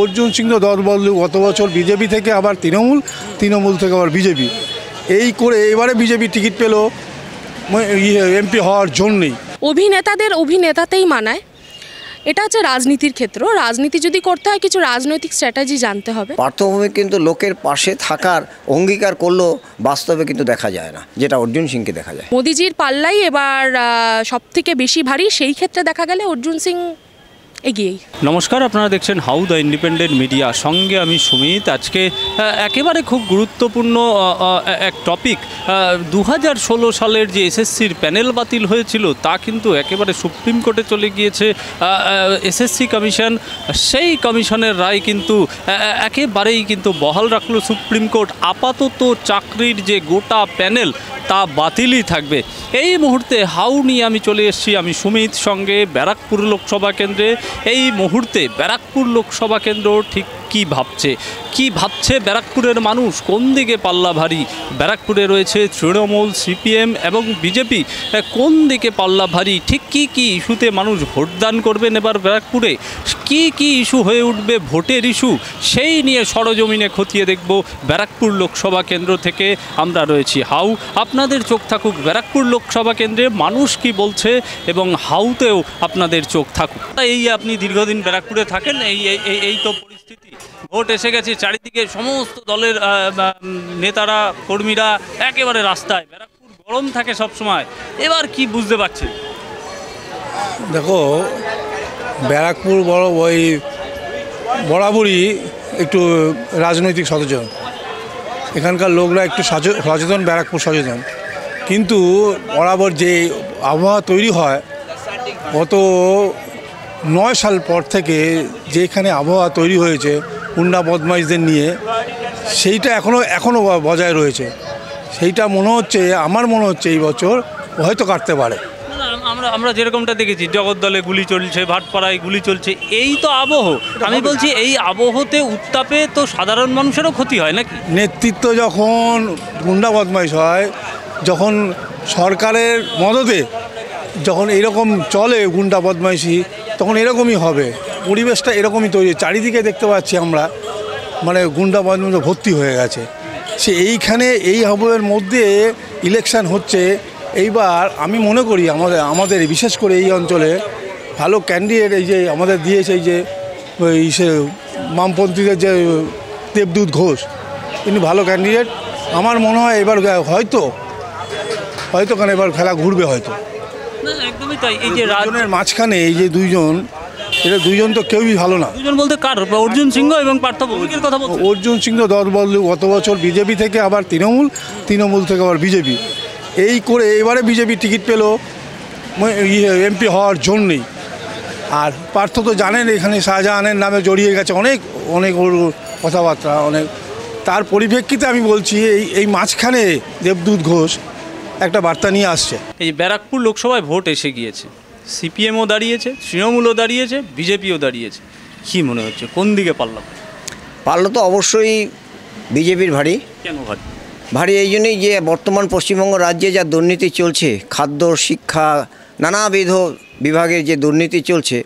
অর্জুন সিং তো দল বদল, গত বছর বিজেপি থেকে আবার তৃণমূল, তৃণমূল থেকে আবার বিজেপি, এই করে এবারে বিজেপি টিকিট পেল এমপি হওয়ার জন্যেই। অভিনেতাদের অভিনেতাতেই মানায়, এটা হচ্ছে রাজনীতির ক্ষেত্র। রাজনীতি যদি করতে হয় কিছু রাজনৈতিক স্ট্র্যাটেজি জানতে হবে। পার্থভূমি কিন্তু লোকের পাশে থাকার অঙ্গীকার করলেও বাস্তবে কিন্তু দেখা যায় না, যেটা অর্জুন সিংকে দেখা যায়। মোদিজির পাল্লাই এবার সব থেকে বেশি ভারী, সেই ক্ষেত্রে দেখা গেলে অর্জুন সিং এগিয়েই। নমস্কার, আপনারা দেখছেন হাউ দ্য ইন্ডিপেন্ডেন্ট মিডিয়া, সঙ্গে আমি সুমিত। আজকে একেবারে খুব গুরুত্বপূর্ণ এক টপিক। 2016 সালের যে এসএসসির প্যানেল বাতিল হয়েছিল তা কিন্তু একেবারে সুপ্রিম কোর্টে চলে গিয়েছে। এসএসসি কমিশন, সেই কমিশনের রায় কিন্তু একেবারেই কিন্তু বহাল রাখলো সুপ্রিম কোর্ট। আপাতত চাকরির যে গোটা প্যানেল তা বাতিলই থাকবে। এই মুহূর্তে হাউ নিয়ে আমি চলে এসেছি, আমি সুমিত, সঙ্গে ব্যারাকপুর লোকসভা কেন্দ্রে। এই মুহূর্তে ব্যারাকপুর লোকসভা কেন্দ্র ঠিক কি ভাবছে ব্যারাকপুরের মানুষ, কোন দিকে পাল্লা ভারী? ব্যারাকপুরে রয়েছে তৃণমূল, সিপিএম এবং বিজেপি, কোন দিকে পাল্লা ভারী? ঠিক কি ইস্যুতে মানুষ ভোটদান করবেন এবার ব্যারাকপুরে? কি ইস্যু হয়ে উঠবে ভোটের ইস্যু? সেই নিয়ে সরজমিনে খতিয়ে দেখব ব্যারাকপুর লোকসভা কেন্দ্র থেকে। আমরা রয়েছি হাউ, আপনাদের চোখ থাকুক ব্যারাকপুর লোকসভা কেন্দ্রে, মানুষ কি বলছে, এবং হাউতেও আপনাদের চোখ থাকুক। এই আপনি দীর্ঘদিন ব্যারাকপুরে থাকেন, এই তো পরিস্থিতি। ভোট এসে গেছে, চারিদিকে সমস্ত দলের নেতারা, কর্মীরা একেবারে রাস্তায়। ব্যারাকপুর গরম থাকে সবসময়, এবার কি বুঝতে পারছেন? দেখো, ব্যারাকপুর বরাবরই একটু রাজনৈতিক সচেতন, এখানকার লোকরা একটু সচেতন, ব্যারাকপুর সচেতন। কিন্তু বরাবর যে আবহাওয়া তৈরি হয় গত 9 সাল পর থেকে, যেখানে আবহাওয়া তৈরি হয়েছে গুন্ডা বদমাইশদের নিয়ে, সেইটা এখনও বজায় রয়েছে। সেইটা আমার মনে হচ্ছে এই বছর হয়তো কাটতে পারে। আমরা যেরকমটা দেখেছি, জগদ্দলে গুলি চলছে, ভাটপাড়ায় গুলি চলছে, এই তো আবহ। আমি বলছি এই আবহতে, উত্তাপে তো সাধারণ মানুষেরও ক্ষতি হয় নাকি? নেতৃত্ব যখন গুন্ডা বদমাইশ হয়, যখন সরকারের মদতে যখন এরকম চলে গুন্ডা বদমাইশি, তখন এরকমই হবে। পরিবেশটা এরকমই তৈরি। চারিদিকে দেখতে পাচ্ছি আমরা, মানে গুন্ডা বদমাইশ ভর্তি হয়ে গেছে। এইখানে এই আবহের মধ্যে ইলেকশন হচ্ছে। এইবার আমি মনে করি আমাদের বিশেষ করে এই অঞ্চলে ভালো ক্যান্ডিডেট এই যে আমাদের দিয়েছে, এই যে বামপন্থীদের যে দেবদূত ঘোষ, তিনি ভালো ক্যান্ডিডেট। আমার মনে হয় এবার হয়তো এবার খেলা ঘুরবে হয়তো। একদমই তাই। এই যে রাজনের মাঝখানে এই যে দুইজন তো কেউই ভালো না। দুজন বলতে কার? অর্জুন সিংহ এবং পার্থভূমিকের কথা বলছি। অর্জুন সিংহ দল বদল, গত বছর বিজেপি থেকে আবার তৃণমূল, তৃণমূল থেকে আবার বিজেপি, এই করে এবারে বিজেপি টিকিট পেল এমপি হওয়ার জন্যেই। আর পার্থ তো জানেন এখানে শাহজাহানের নামে জড়িয়ে গেছে অনেক ওর কথাবার্তা অনেক। তার পরিপ্রেক্ষিতে আমি বলছি এই মাঝখানে দেবদূত ঘোষ একটা বার্তা নিয়ে আসছে। এই ব্যারাকপুর লোকসভায় ভোট এসে গিয়েছে, সিপিএমও দাঁড়িয়েছে, তৃণমূলও দাঁড়িয়েছে, বিজেপিও দাঁড়িয়েছে। কী মনে হচ্ছে কোন দিকে পাল্লা তো অবশ্যই বিজেপির ভারী। কেন ভারী? এই জন্যই যে বর্তমান পশ্চিমবঙ্গ রাজ্যে যা দুর্নীতি চলছে, খাদ্য, শিক্ষা, নানাবিধ বিভাগের যে দুর্নীতি চলছে,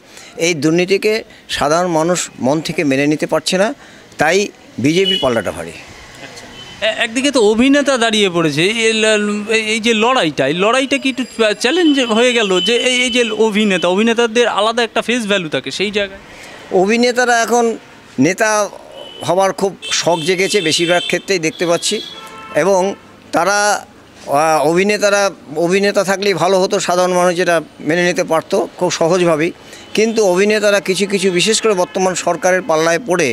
এই দুর্নীতিকে সাধারণ মানুষ মন থেকে মেনে নিতে পারছে না, তাই বিজেপির পাল্লাটা ভারী। একদিকে তো অভিনেতা দাঁড়িয়ে পড়েছে, এই যে লড়াইটা কি একটু চ্যালেঞ্জ হয়ে গেল? যে এই যে অভিনেতাদের আলাদা একটা ফেস ভ্যালু থাকে, সেই জায়গায় অভিনেতারা এখন নেতা হওয়ার খুব শখ জেগেছে বেশিরভাগ ক্ষেত্রেই দেখতে পাচ্ছি, এবং তারা অভিনেতা থাকলেই ভালো হতো, সাধারণ মানুষ যেটা মেনে নিতে পারতো খুব সহজভাবেই। কিন্তু অভিনেতারা কিছু বিশেষ করে বর্তমান সরকারের পাল্লায় পড়ে,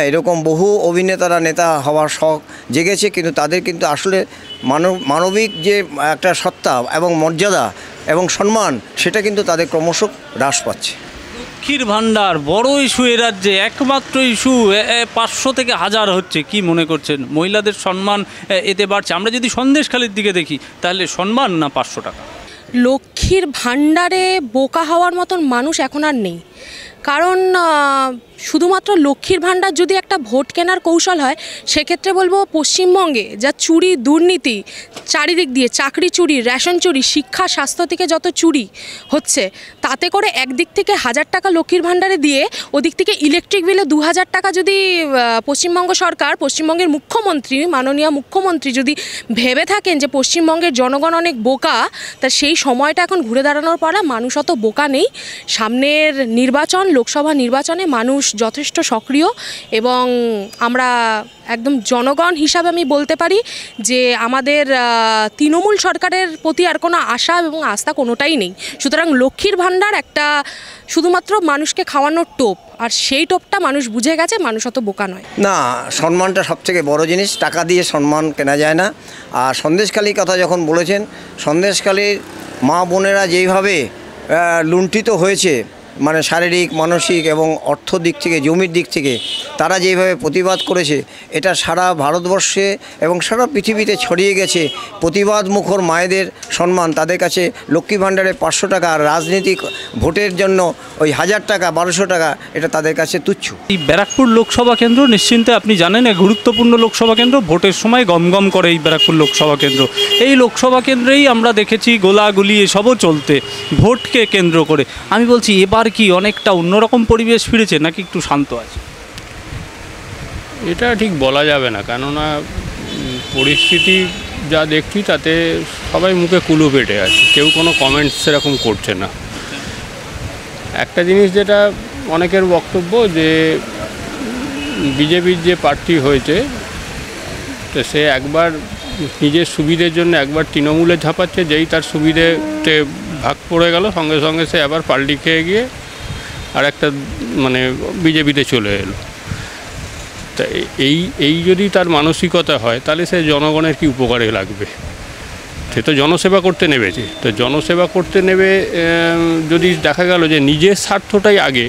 এরকম বহু অভিনেতারা নেতা হওয়ার শখ জেগেছে, কিন্তু তাদের কিন্তু আসলে মানবিক যে একটা সত্তা এবং মর্যাদা এবং সম্মান, সেটা কিন্তু তাদের ক্রমশ হ্রাস পাচ্ছে। লক্ষ্মীর ভাণ্ডার বড় ইস্যু এ রাজ্যে, একমাত্র ইস্যু, 500 থেকে 1000 হচ্ছে। কি মনে করছেন মহিলাদের সম্মান এতে বাড়ছে? আমরা যদি সন্দেশখালির দিকে দেখি, তাহলে সম্মান না 500 টাকা? লক্ষ্মীর ভাণ্ডারে বোকা হওয়ার মতন মানুষ এখন আর নেই। কারণ শুধুমাত্র লক্ষ্মীর ভাণ্ডার যদি একটা ভোট কেনার কৌশল হয়, সেক্ষেত্রে বলবো পশ্চিমবঙ্গে যা চুরি দুর্নীতি চারিদিক দিয়ে, চাকরি চুরি, রেশন চুরি, শিক্ষা স্বাস্থ্য থেকে যত চুরি হচ্ছে, তাতে করে একদিক থেকে 1000 টাকা লক্ষ্মীর ভাণ্ডারে দিয়ে ওদিক থেকে ইলেকট্রিক বিলে 2000 টাকা যদি পশ্চিমবঙ্গ সরকার, পশ্চিমবঙ্গের মুখ্যমন্ত্রী, মাননীয় মুখ্যমন্ত্রী যদি ভেবে থাকেন যে পশ্চিমবঙ্গের জনগণ অনেক বোকা, তা সেই সময়টা এখন ঘুরে দাঁড়ানোর পর মানুষ অত বোকা নেই। সামনের নির্বাচন, লোকসভা নির্বাচনে মানুষ যথেষ্ট সক্রিয় এবং আমরা একদম জনগণ হিসাবে আমি বলতে পারি যে আমাদের তৃণমূল সরকারের প্রতি আর কোনো আশা এবং আস্থা কোনোটাই নেই। সুতরাং লক্ষ্মীর ভাণ্ডার একটা শুধুমাত্র মানুষকে খাওয়ানোর টোপ, আর সেই টোপটা মানুষ বুঝে গেছে, মানুষ অত বোকা নয়। না, সম্মানটা সবথেকে বড় জিনিস, টাকা দিয়ে সম্মান কেনা যায় না। আর সন্দেশখালির কথা যখন বলেছেন, সন্দেশখালির মা বোনেরা যেইভাবে লুণ্ঠিত হয়েছে, মানে শারীরিক, মানসিক এবং অর্থ দিক থেকে, জমির দিক থেকে তারা যেভাবে প্রতিবাদ করেছে, এটা সারা ভারতবর্ষে এবং সারা পৃথিবীতে ছড়িয়ে গেছে। প্রতিবাদ মুখর মায়েদের সম্মান, তাদের কাছে লক্ষ্মী ভাণ্ডারে 500 টাকা, আর রাজনীতিক ভোটের জন্য ওই 1000 টাকা 1200 টাকা, এটা তাদের কাছে তুচ্ছ। এই ব্যারাকপুর লোকসভা কেন্দ্র নিশ্চিন্তে আপনি জানেন এক গুরুত্বপূর্ণ লোকসভা কেন্দ্র, ভোটের সময় গমগম করে এই ব্যারাকপুর লোকসভা কেন্দ্র। এই লোকসভা কেন্দ্রেই আমরা দেখেছি গোলাগুলি এসবও চলতে ভোটকে কেন্দ্র করে। আমি বলছি এবার কি অনেকটা অন্যরকম পরিবেশ ফিরেছে নাকি একটু শান্ত আছে? এটা ঠিক বলা যাবে না, কেননা পরিস্থিতি যা দেখছি তাতে সবাই মুখে কুলু পেটে আছে, কেউ কোনো কমেন্টস সেরকম করছে না। একটা জিনিস যেটা অনেকের বক্তব্য যে বিজেপির যে প্রার্থী হয়েছে, তো সে একবার নিজের সুবিধের জন্য একবার তৃণমূলে ঝাঁপাচ্ছে, যেই তার সুবিধেতে ভাগ পড়ে গেল সঙ্গে সঙ্গে সে আবার পাল্টি খেয়ে গিয়ে আর একটা মানে বিজেপিতে চলে এলো। তা এই যদি তার মানসিকতা হয়, তাহলে সে জনগণের কি উপকারে লাগবে? সে তো জনসেবা করতে নেমেছে, তো জনসেবা করতে নেবে যদি দেখা গেল যে নিজের স্বার্থটাই আগে,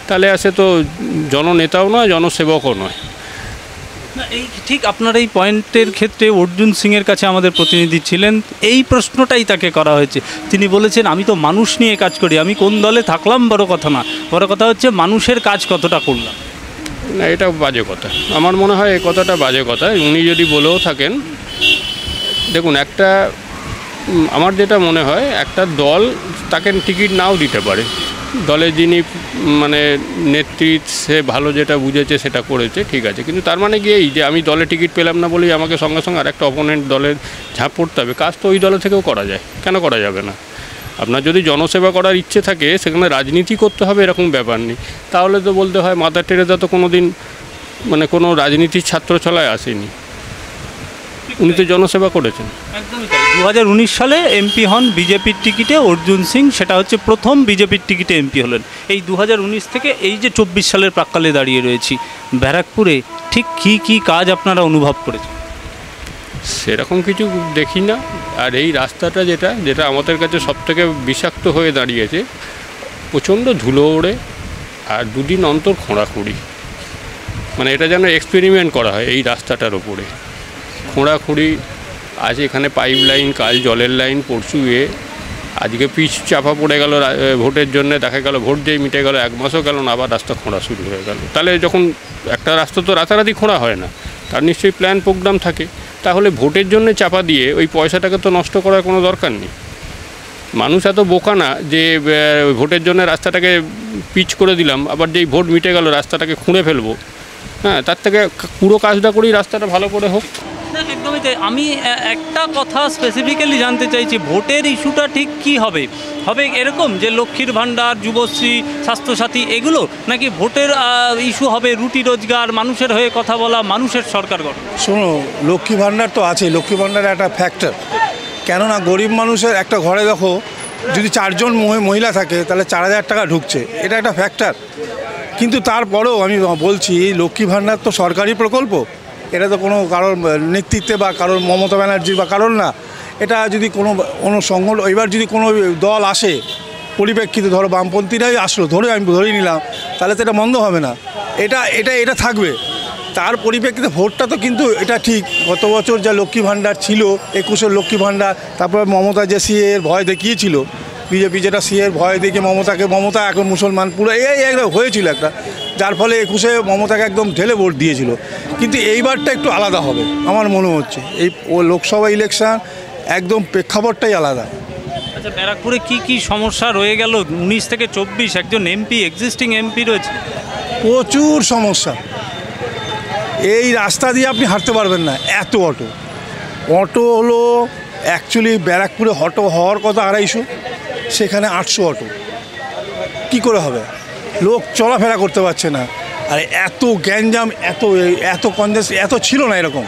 তাহলে সে তো জননেতাও নয়, জনসেবকও নয়। না, এই ঠিক আপনার এই পয়েন্টের ক্ষেত্রে অর্জুন সিংয়ের কাছে আমাদের প্রতিনিধি ছিলেন, এই প্রশ্নটাই তাকে করা হয়েছে। তিনি বলেছেন আমি তো মানুষ নিয়ে কাজ করি, আমি কোন দলে থাকলাম বড় কথা না, বড় কথা হচ্ছে মানুষের কাজ কতটা করলাম। না, এটা বাজে কথা, আমার মনে হয় এই কথাটা বাজে কথা। উনি যদি বলেও থাকেন, দেখুন একটা আমার যেটা মনে হয়, একটা দল তাকে টিকিট নাও দিতে পারে, দলে যিনি মানে নেতৃত্ব সে ভালো যেটা বুঝেছে সেটা করেছে, ঠিক আছে, কিন্তু তার মানে কি এই যে আমি দলে টিকিট পেলাম না বলেই আমাকে সঙ্গে সঙ্গে আরেকটা অপোনেন্ট দলের ঝাঁপ পড়তে হবে? কাজ তো ওই দলে থেকেও করা যায়, কেন করা যাবে না? আপনার যদি জনসেবা করার ইচ্ছে থাকে, সেখানে রাজনীতি করতে হবে এরকম ব্যাপার নেই। তাহলে তো বলতে হয় মাদার টেরেসা তো কোনো দিন মানে কোনো রাজনীতির ছাত্রছালায় আসেনি, উনি তো জনসেবা করেছেন। একদমই তাই। 2019 সালে এমপি হন বিজেপির টিকিটে অর্জুন সিং, সেটা হচ্ছে প্রথম বিজেপির টিকিটে এমপি হলেন। এই 2019 থেকে এই যে 24 সালের প্রাক্কালে দাঁড়িয়ে রয়েছি, ব্যারাকপুরে ঠিক কী কাজ আপনারা অনুভব করেছেন? সেরকম কিছু দেখি না। আর এই রাস্তাটা যেটা আমাদের কাছে সবথেকে বিষাক্ত হয়ে দাঁড়িয়েছে, প্রচণ্ড ধুলো ওড়ে আর দুদিন অন্তর খোঁড়াখুঁড়ি, মানে এটা যেন এক্সপেরিমেন্ট করা হয় এই রাস্তাটার ওপরে। খোঁড়াখুঁড়ি, আজ এখানে পাইপ লাইন, কাল জলের লাইন, পরশু আজকে পিচ চাপা পড়ে গেল ভোটের জন্য, দেখা গেল ভোট যেই মিটে গেল 1 মাসও গেল না, আবার রাস্তা খোঁড়া শুরু হয়ে গেল। তাহলে যখন একটা রাস্তা তো রাতারাতি খোঁড়া হয় না, তার নিশ্চয়ই প্ল্যান প্রোগ্রাম থাকে। তাহলে ভোটের জন্য চাপা দিয়ে ওই পয়সাটাকে তো নষ্ট করার কোনো দরকার নেই। মানুষ এত বোকা না যে ভোটের জন্য রাস্তাটাকে পিচ করে দিলাম, আবার যেই ভোট মিটে গেল রাস্তাটাকে খুঁড়ে ফেলবো। হ্যাঁ, তার থেকে পুরো কাজটা করি, রাস্তাটা ভালো করে হোক। না, একদমই তাই। আমি একটা কথা স্পেসিফিক্যালি জানতে চাইছি, ভোটের ইস্যুটা ঠিক কী হবে? হবে এরকম যে লক্ষ্মীর ভাণ্ডার, যুবশ্রী, স্বাস্থ্যসাথী এগুলো, নাকি ভোটের ইস্যু হবে রুটি রোজগার, মানুষের হয়ে কথা বলা, মানুষের সরকার গঠন? শোনো, লক্ষ্মী ভাণ্ডার তো আছে, লক্ষ্মী ভাণ্ডার একটা ফ্যাক্টর। কেননা গরিব মানুষের একটা ঘরে দেখো যদি 4 জন মহিলা থাকে, তাহলে 4000 টাকা ঢুকছে, এটা একটা ফ্যাক্টর। কিন্তু তারপরেও আমি বলছি, লক্ষ্মী ভাণ্ডার তো সরকারি প্রকল্প, এটা তো কোনো কারোর নেতৃত্বে বা কারোর মমতা ব্যানার্জি বা কারোর না। এটা যদি কোনো সংগঠন, এবার যদি কোনো দল আসে পরিপ্রেক্ষিতে, ধরো বামপন্থীরাই আসলো, আমি ধরেই নিলাম, তাহলে তো এটা বন্ধ হবে না, এটা থাকবে। তার পরিপ্রেক্ষিতে ভোটটা তো কিন্তু এটা ঠিক, গত বছর যা লক্ষ্মী ভাণ্ডার ছিল, 21-এর লক্ষ্মী ভাণ্ডার, তারপরে মমতা যে সিএর ভয় দেখিয়েছিল, বিজেপি যেটা সিএর ভয় দেখে মমতা এখন মুসলমান পুরো একটা হয়েছিল একটা, যার ফলে 21-এ মমতাকে একদম ঢেলে ভোট দিয়েছিল। কিন্তু এইবারটা একটু আলাদা হবে আমার মনে হচ্ছে, এই লোকসভা ইলেকশন একদম প্রেক্ষাপটটাই আলাদা। আচ্ছা, ব্যারাকপুরে কি কি সমস্যা রয়ে গেল? 19 থেকে 24 একজন এমপি, এক্সিস্টিং এমপি রয়েছে। প্রচুর সমস্যা, এই রাস্তা দিয়ে আপনি হাঁটতে পারবেন না, এত অটো হলো অ্যাকচুয়ালি ব্যারাকপুরে অটো হওয়ার কথা 250, সেখানে 800 অটো। কি করে হবে? লোক চলাফেরা করতে পারছে না, আর এত গ্যাঞ্জাম, এত কনজেস এত ছিল না এরকম।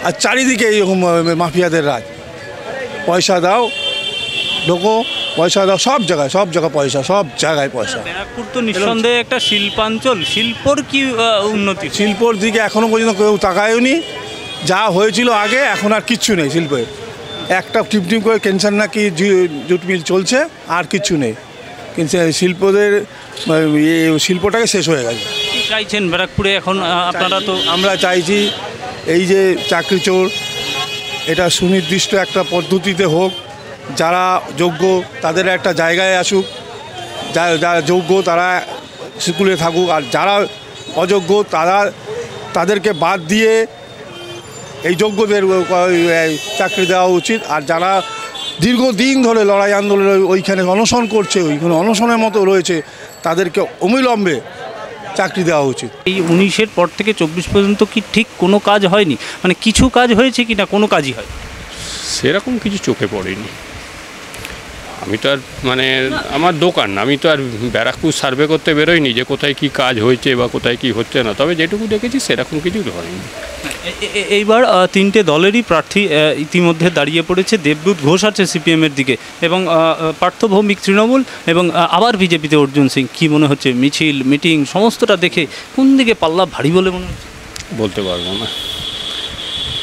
আর চারিদিকে এইরকম মাফিয়াদের রাজ, পয়সা দাও ঢোকো, পয়সা দাও, সব জায়গায় পয়সা, সব জায়গায় পয়সা। ব্যারাকপুর তো নিঃসন্দেহে একটা শিল্পাঞ্চল, শিল্পর কি উন্নতি? শিল্পর দিকে এখনও পর্যন্ত কেউ তাকায়নি। যা হয়েছিল আগে, এখন আর কিচ্ছু নেই শিল্পের। একটা টিম করে ক্যান্সার নাকি জুট মিল চলছে, আর কিচ্ছু নেই। কিন্তু শিল্পটাকে শেষ হয়ে গেছে। কি চাইছেন ব্যারাকপুরে এখন আপনারা? তো আমরা চাইছি এই যে চাকরি চোর, এটা সুনির্দিষ্ট একটা পদ্ধতিতে হোক, যারা যোগ্য তাদের একটা জায়গায় আসুক, যারা যোগ্য তারা স্কুলে থাকুক, আর যারা অযোগ্য তাদেরকে বাদ দিয়ে এই যোগ্যদের চাকরি দেওয়া উচিত। আর যারা দীর্ঘদিন ধরে লড়াই আন্দোলন ওইখানে অনশন করছে, ওইখানে অনশনের মতো রয়েছে, তাদেরকে অবিলম্বে চাকরি দেওয়া উচিত। এই 19-এর পর থেকে 24 পর্যন্ত কি ঠিক কোনো কাজ হয়নি? মানে কিছু কাজ হয়েছে কি না, কোনো কাজই হয়? সেরকম কিছু চোখে পড়েনি। আমি তো আর মানে আমার দোকান, আমি তো আর ব্যারাকপুর সার্ভে করতে বেরোইনি যে কোথায় কি কাজ হয়েছে বা কোথায় কি হচ্ছে না। তবে যেটুকু দেখেছি সেরকম কিছু হয়নি। এইবার 3টে দলেরই প্রার্থী ইতিমধ্যে দাঁড়িয়ে পড়েছে। দেবদূত ঘোষ আছে সিপিএমের দিকে, এবং পার্থ ভৌমিক তৃণমূল, এবং আবার বিজেপিতে অর্জুন সিং। কী মনে হচ্ছে মিছিল মিটিং সমস্তটা দেখে কোন দিকে পাল্লা ভারী বলে মনে হচ্ছে? বলতে পারবো না,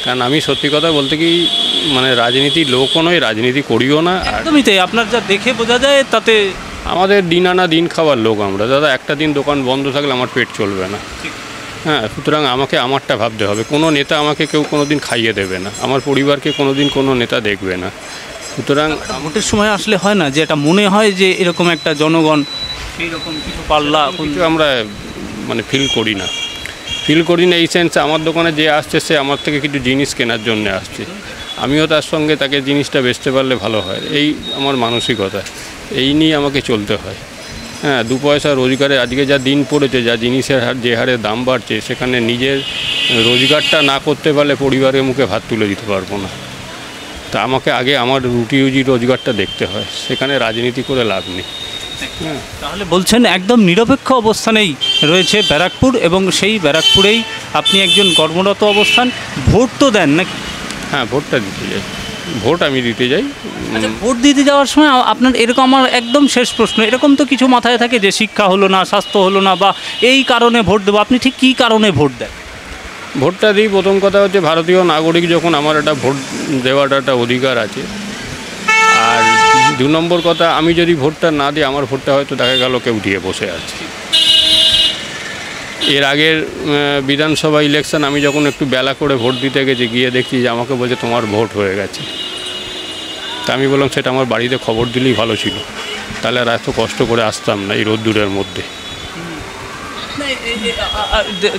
কারণ আমি সত্যি কথা বলতে কি মানে রাজনীতির লোকও নয়, রাজনীতি করিও না। একদমই তাই, আপনার যা দেখে বোঝা যায় তাতে। আমাদের দিন আনা দিন খাওয়ার লোক আমরা দাদা, একটা দিন দোকান বন্ধ থাকলে আমার পেট চলবে না। হ্যাঁ, সুতরাং আমাকে আমারটা ভাবতে হবে। কোনো নেতা আমাকে কেউ কোনো দিন খাইয়ে দেবে না, আমার পরিবারকে কোনো দিন কোনো নেতা দেখবে না। সুতরাং ভোটের সময় আসলে হয় না যে এটা মনে হয় যে এরকম একটা জনগণ সেই রকম কিছু পাল্লা কিছু আমরা মানে ফিল করি না এই সেন্সে আমার দোকানে যে আসছে সে আমার থেকে কিছু জিনিস কেনার জন্য আসছে, আমিও তার সঙ্গে তাকে জিনিসটা বেচতে পারলে ভালো হয়, এই আমার মানসিকতা। এই নিয়ে আমাকে চলতে হয়। হ্যাঁ, 2 পয়সা রোজগারে আজকে যা দিন পড়েছে, যা জিনিসের যে হারে দাম বাড়ছে, সেখানে নিজের রোজগারটা না করতে পারলে পরিবারের মুখে ভাত তুলে দিতে পারবো না। তা আমাকে আগে আমার রুজি রোজগারটা দেখতে হয়, সেখানে রাজনীতি করে লাভ নেই। তাহলে বলছেন একদম নিরপেক্ষ অবস্থানেই রয়েছে ব্যারাকপুর, এবং সেই ব্যারাকপুরেই আপনি একজন কর্মরত অবস্থান। ভোট তো দেন নাকি? হ্যাঁ, ভোটটা দিতে যাই, ভোট আমি দিতে যাই। আচ্ছা, ভোট দিতে যাওয়ার সময় আপনার এরকম, আমার একদম শেষ প্রশ্ন, এরকম তো কিছু মাথায় থাকে যে শিক্ষা হলো না, স্বাস্থ্য হলো না, বা এই কারণে ভোট দেবো, আপনি ঠিক কী কারণে ভোট দেন? ভোটটা দিই, প্রথম কথা হচ্ছে ভারতীয় নাগরিক যখন, আমার একটা ভোট দেওয়াটা একটা অধিকার আছে। আর 2 নম্বর কথা, আমি যদি ভোটটা না দিই, আমার ভোটটা হয়তো দেখা গেল কেউ দিয়ে বসে আছে। এর আগের বিধানসভা ইলেকশন আমি যখন একটু বেলা করে ভোট দিতে গেছি, গিয়ে দেখছি যে আমাকে বলছে তোমার ভোট হয়ে গেছে। তা আমি বললাম সেটা আমার বাড়িতে খবর দিলেই ভালো ছিল, তাহলে আর এত কষ্ট করে আসতাম না এই রোদ্দুরের মধ্যে।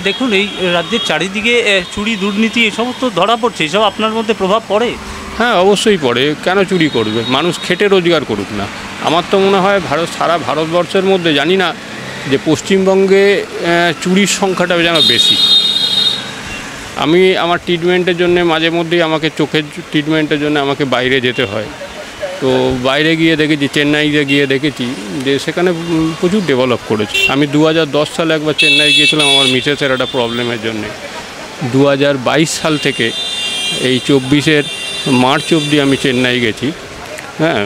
দেখুন, এই রাজ্যের চারিদিকে চুরি দুর্নীতি এসব তো ধরা পড়ছে, এসব আপনার মধ্যে প্রভাব পড়ে? হ্যাঁ, অবশ্যই পড়ে। কেন চুরি করবে? মানুষ খেটে রোজগার করুক না। আমার তো মনে হয় সারা ভারতবর্ষের মধ্যে জানি না যে পশ্চিমবঙ্গে চুরির সংখ্যাটা যেন বেশি। আমি আমার ট্রিটমেন্টের জন্য মাঝে মধ্যেই আমাকে চোখের ট্রিটমেন্টের জন্য আমাকে বাইরে যেতে হয়। তো বাইরে গিয়ে দেখেছি, চেন্নাইতে গিয়ে দেখেছি যে সেখানে প্রচুর ডেভেলপ করেছে। আমি 2010 সালে একবার চেন্নাই গিয়েছিলাম আমার মিসেসের একটা প্রবলেমের জন্যে। 2022 সাল থেকে এই 24-এর মার্চ অবধি আমি চেন্নাই গেছি। হ্যাঁ,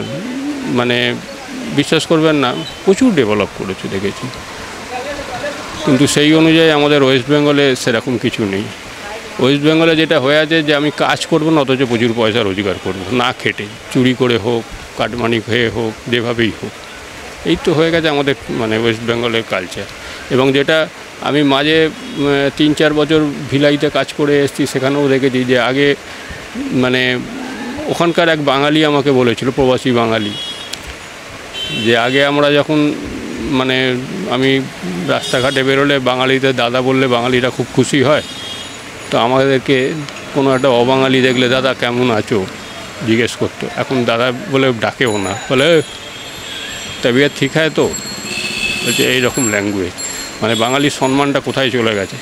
মানে বিশ্বাস করবেন না, প্রচুর ডেভেলপ করেছে দেখেছি। কিন্তু সেই অনুযায়ী আমাদের ওয়েস্ট বেঙ্গলে সেরকম কিছু নেই। ওয়েস্ট বেঙ্গলে যেটা হয়ে আছে যে আমি কাজ করবো না, অথচ প্রচুর পয়সা রোজগার করবো না খেটে, চুরি করে হোক, কাটমানি হয়ে হোক, যেভাবেই হোক। এই তো হয়ে গেছে আমাদের মানে ওয়েস্ট বেঙ্গলের কালচার। এবং যেটা আমি মাঝে 3-4 বছর ভিলাইতে কাজ করে এসেছি, সেখানেও দেখেছি যে আগে মানে ওখানকার এক বাঙালি আমাকে বলেছিল, প্রবাসী বাঙালি, যে আগে আমরা যখন মানে আমি রাস্তাঘাটে বেরোলে বাঙালিদের দাদা বললে বাঙালিরা খুব খুশি হয়, তো আমাদেরকে কোনো একটা অবাঙালি দেখলে দাদা কেমন আছো জিজ্ঞেস করতো। এখন দাদা বলে ডাকেও না, বলে তবিয়ত ঠিক হয় তো, এইরকম ল্যাঙ্গুয়েজ। মানে বাঙালির সম্মানটা কোথায় চলে গেছে।